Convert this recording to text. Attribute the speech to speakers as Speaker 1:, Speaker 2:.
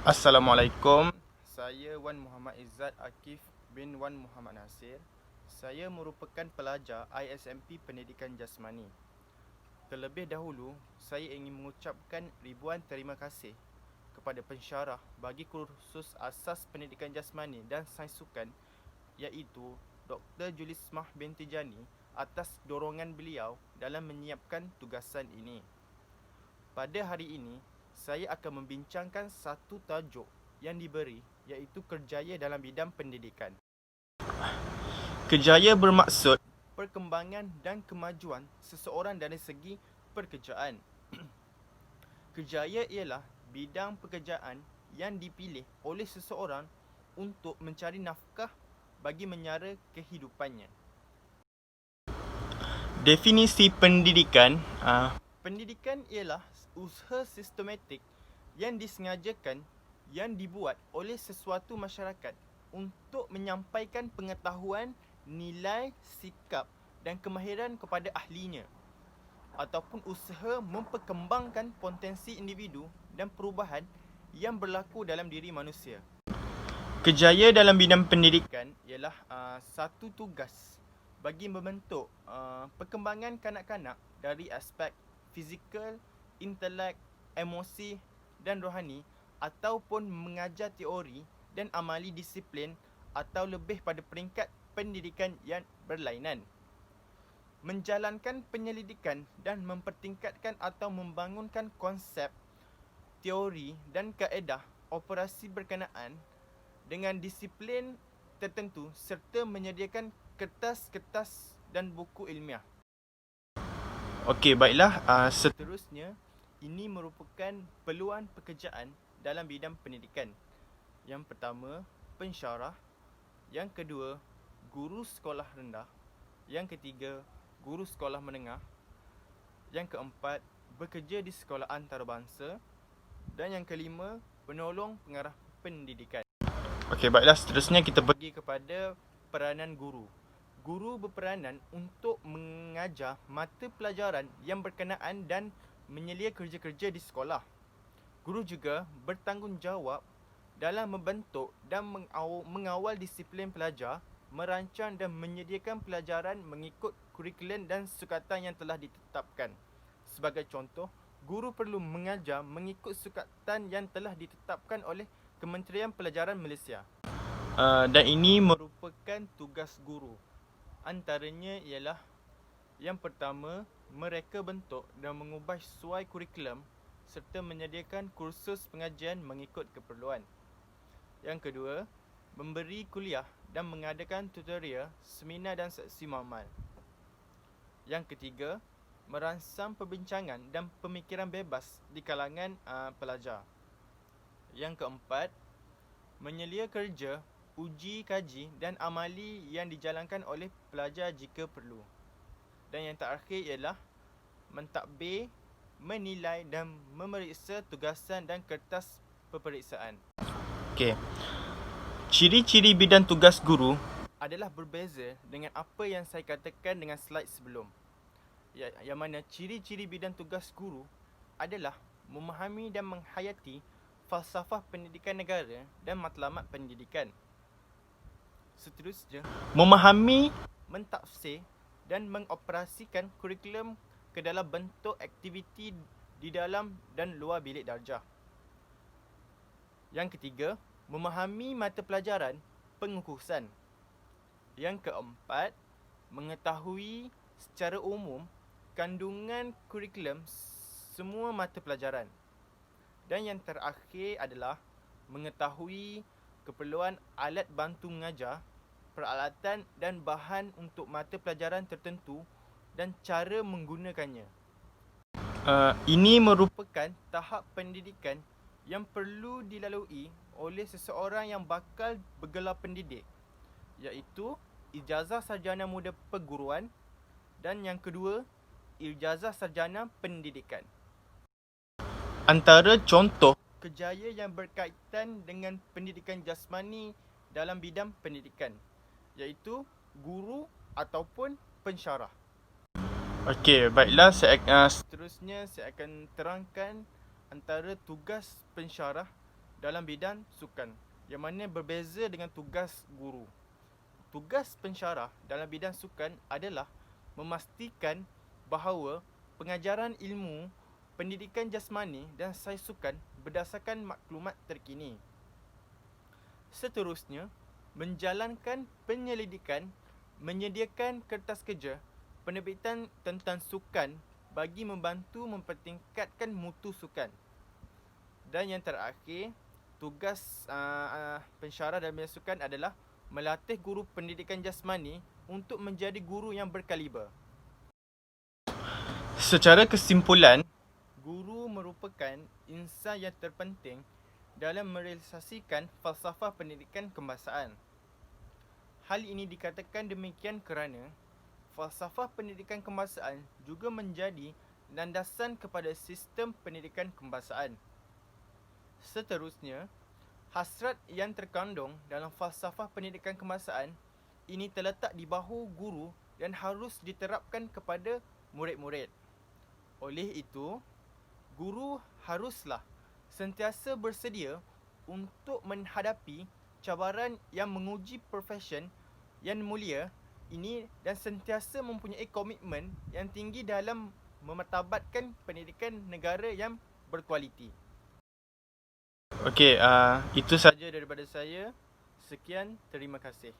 Speaker 1: Assalamualaikum. Saya Wan Muhammad Izzat Akif bin Wan Muhammad Nasir. Saya merupakan pelajar ISMP Pendidikan Jasmani. Terlebih dahulu, saya ingin mengucapkan ribuan terima kasih kepada pensyarah bagi kursus asas pendidikan jasmani dan sains sukan, iaitu Dr. Julismah binti Jani, atas dorongan beliau dalam menyiapkan tugasan ini. Pada hari ini, saya akan membincangkan satu tajuk yang diberi, iaitu kerjaya dalam bidang pendidikan. Kerjaya bermaksud perkembangan dan kemajuan seseorang dari segi pekerjaan. Kerjaya ialah bidang pekerjaan yang dipilih oleh seseorang untuk mencari nafkah bagi menyara kehidupannya. Definisi pendidikan. Pendidikan ialah usaha sistematik yang disengajakan yang dibuat oleh sesuatu masyarakat untuk menyampaikan pengetahuan, nilai, sikap dan kemahiran kepada ahlinya, ataupun usaha memperkembangkan potensi individu dan perubahan yang berlaku dalam diri manusia. Kerjaya dalam bidang pendidikan ialah satu tugas bagi membentuk perkembangan kanak-kanak dari aspek fizikal, intelek, emosi dan rohani, ataupun mengajar teori dan amali disiplin atau lebih pada peringkat pendidikan yang berlainan. Menjalankan penyelidikan dan mempertingkatkan atau membangunkan konsep, teori dan kaedah operasi berkenaan dengan disiplin tertentu serta menyediakan kertas-kertas dan buku ilmiah. Okey, baiklah. Seterusnya, ini merupakan peluang pekerjaan dalam bidang pendidikan. Yang pertama, pensyarah. Yang kedua, guru sekolah rendah. Yang ketiga, guru sekolah menengah. Yang keempat, bekerja di sekolah antarabangsa. Dan yang kelima, penolong pengarah pendidikan. Okey, baiklah. Seterusnya kita pergi kepada peranan guru. Guru berperanan untuk mengajar mata pelajaran yang berkenaan dan menyelia kerja-kerja di sekolah. Guru juga bertanggungjawab dalam membentuk dan mengawal disiplin pelajar, merancang dan menyediakan pelajaran mengikut kurikulum dan sukatan yang telah ditetapkan. Sebagai contoh, guru perlu mengajar mengikut sukatan yang telah ditetapkan oleh Kementerian Pelajaran Malaysia. Dan ini merupakan tugas guru. Antaranya ialah yang pertama, mereka bentuk dan mengubah sesuai kurikulum serta menyediakan kursus pengajian mengikut keperluan. Yang kedua, memberi kuliah dan mengadakan tutorial, seminar dan sesi muamal. Yang ketiga, merangsang perbincangan dan pemikiran bebas di kalangan pelajar. Yang keempat, menyelia kerja, uji kaji dan amali yang dijalankan oleh pelajar jika perlu. Dan yang terakhir ialah mentadbir, menilai dan memeriksa tugasan dan kertas peperiksaan. Okey. Ciri-ciri bidang tugas guru adalah berbeza dengan apa yang saya katakan dengan slide sebelum. Yang mana ciri-ciri bidang tugas guru adalah memahami dan menghayati falsafah pendidikan negara dan matlamat pendidikan. Seterusnya, memahami, mentafsir dan mengoperasikan kurikulum ke dalam bentuk aktiviti di dalam dan luar bilik darjah. Yang ketiga, memahami mata pelajaran pengukusan. Yang keempat, mengetahui secara umum kandungan kurikulum semua mata pelajaran. Dan yang terakhir adalah mengetahui keperluan alat bantu mengajar, peralatan dan bahan untuk mata pelajaran tertentu dan cara menggunakannya. Ini merupakan tahap pendidikan yang perlu dilalui oleh seseorang yang bakal bergelar pendidik, iaitu ijazah sarjana muda perguruan dan yang kedua, ijazah sarjana pendidikan. Antara contoh kerjaya yang berkaitan dengan pendidikan jasmani dalam bidang pendidikan, iaitu guru ataupun pensyarah. Okey, baiklah. Seterusnya saya akan terangkan antara tugas pensyarah dalam bidang sukan, yang mana berbeza dengan tugas guru. Tugas pensyarah dalam bidang sukan adalah memastikan bahawa pengajaran ilmu, pendidikan jasmani dan sains sukan berdasarkan maklumat terkini. Seterusnya, menjalankan penyelidikan, menyediakan kertas kerja, penerbitan tentang sukan bagi membantu mempertingkatkan mutu sukan. Dan yang terakhir, tugas pensyarah dalam bidang sukan adalah melatih guru pendidikan jasmani untuk menjadi guru yang berkaliber. Secara kesimpulan, guru merupakan insan yang terpenting dalam merealisasikan falsafah pendidikan kebangsaan. Hal ini dikatakan demikian kerana falsafah pendidikan kebangsaan juga menjadi landasan kepada sistem pendidikan kebangsaan. Seterusnya, hasrat yang terkandung dalam falsafah pendidikan kebangsaan ini terletak di bahu guru dan harus diterapkan kepada murid-murid. Oleh itu, guru haruslah sentiasa bersedia untuk menghadapi cabaran yang menguji profesion yang mulia ini dan sentiasa mempunyai komitmen yang tinggi dalam memartabatkan pendidikan negara yang berkualiti. Okey, itu sahaja daripada saya. Sekian, terima kasih.